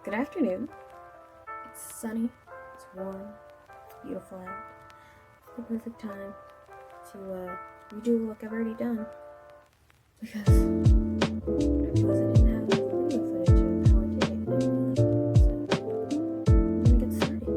Good afternoon. It's sunny, it's warm, it's beautiful out. It's the perfect time to redo a look I've already done. Because I didn't have video footage of how I did it. So I'm gonna get started.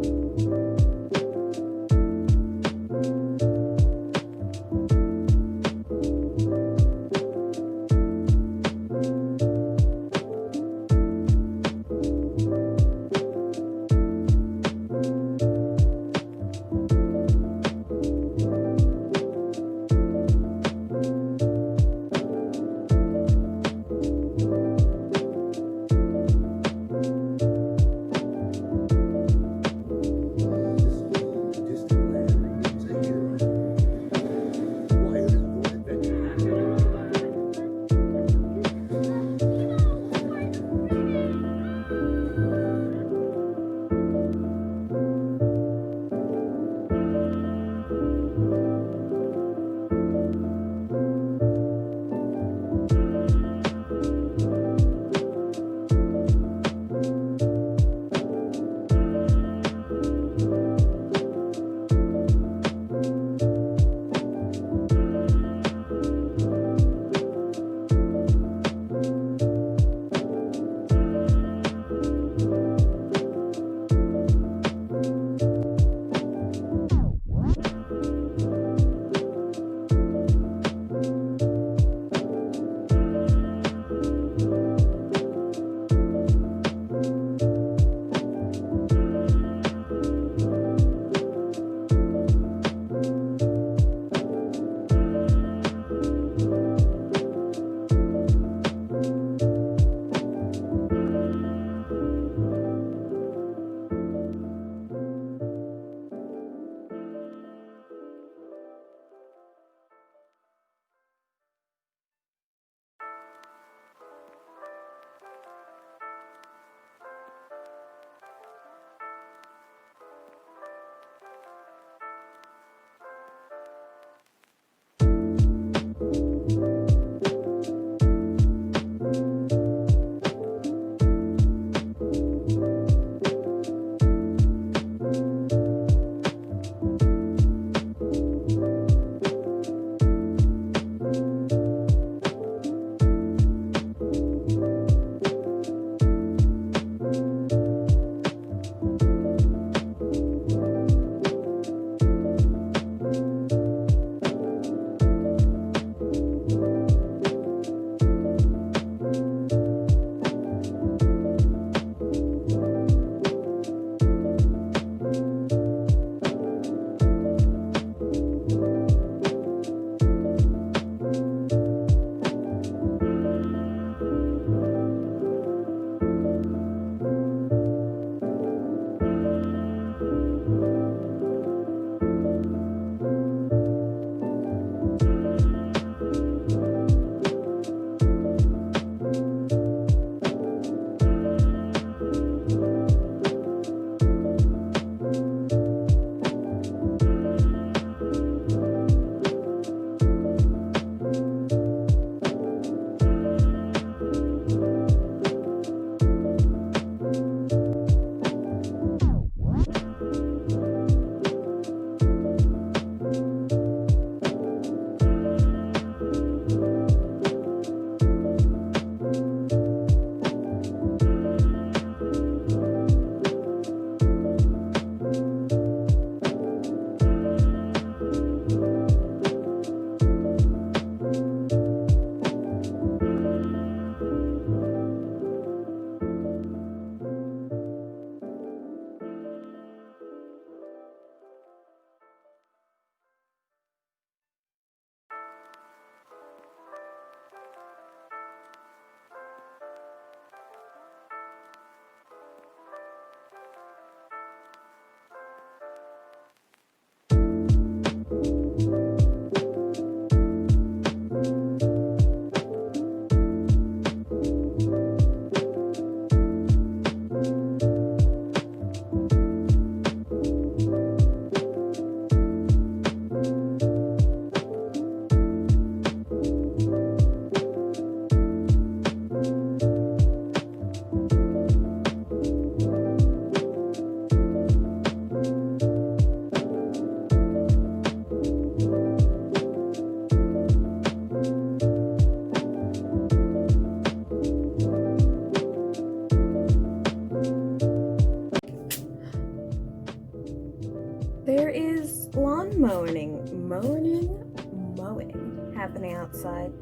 side.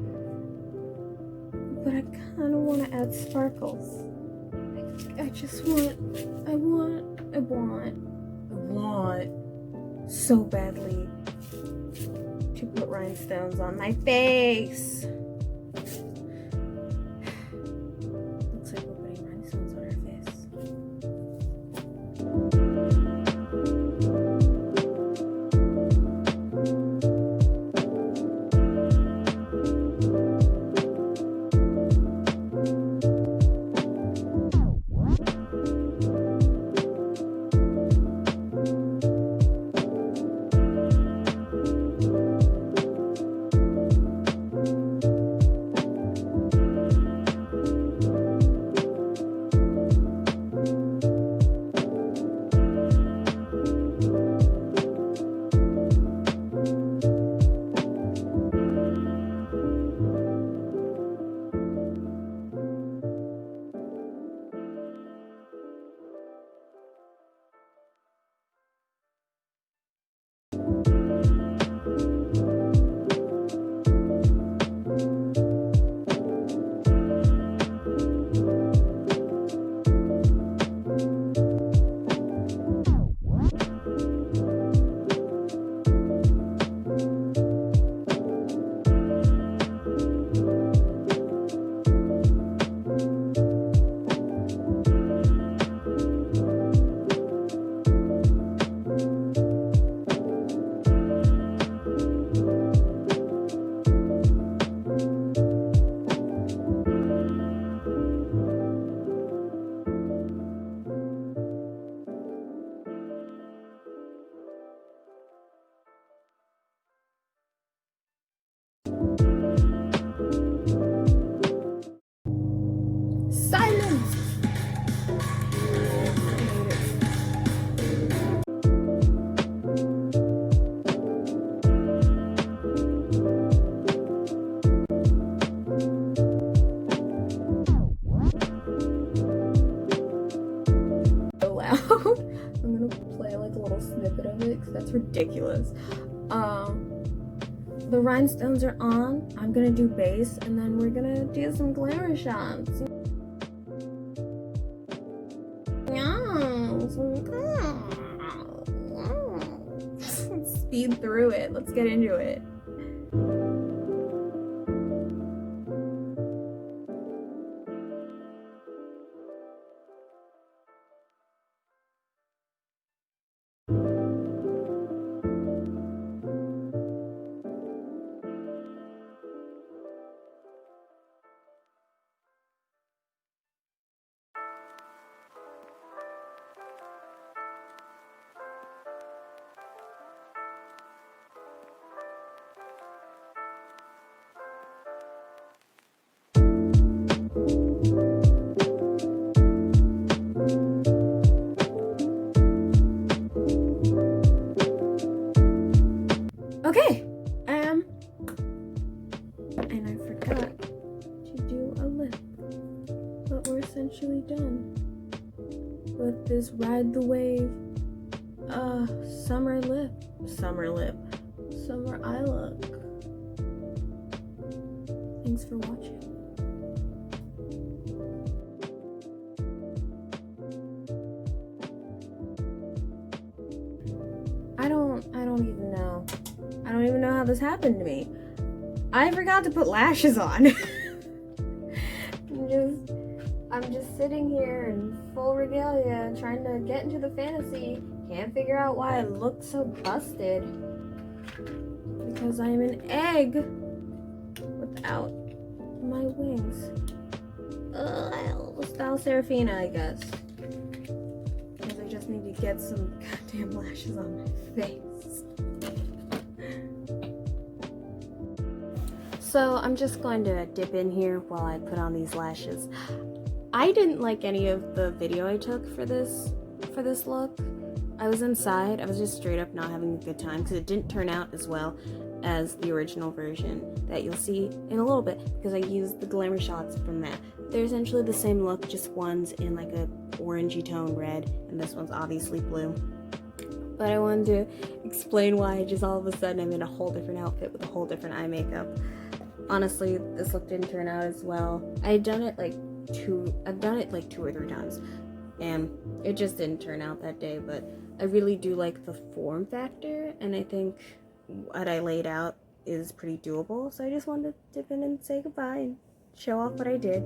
But I kind of want to add sparkles. I want so badly to put rhinestones on my face. Looks like we're putting rhinestones on our face. Silence! So loud. I'm gonna play like a little snippet of it because that's ridiculous. The rhinestones are on. I'm gonna do base and then we're gonna do some glamour shots. Let's speed through it. Let's get into it. Okay, and I forgot to do a lip, but we're essentially done with this Ride the Wave summer eye look. Thanks for watching. I don't even know how this happened to me. I forgot to put lashes on. I'm just sitting here in full regalia trying to get into the fantasy. Can't figure out why I look so busted. Because I'm an egg without my wings. Style Serafina, I guess. Because I just need to get some goddamn lashes on my face. So I'm just going to dip in here while I put on these lashes. I didn't like any of the video I took for this look. I was inside. I was just straight up not having a good time because it didn't turn out as well as the original version that you'll see in a little bit because I used the glamour shots from that. They're essentially the same look, just one's in like a orangey tone red and this one's obviously blue. But I wanted to explain why just all of a sudden I'm in a whole different outfit with a whole different eye makeup. honestly, this look didn't turn out as well. I've done it like two or three times, and it just didn't turn out that day, but I really do like the form factor, and I think what I laid out is pretty doable, so I just wanted to dip in and say goodbye and show off what I did.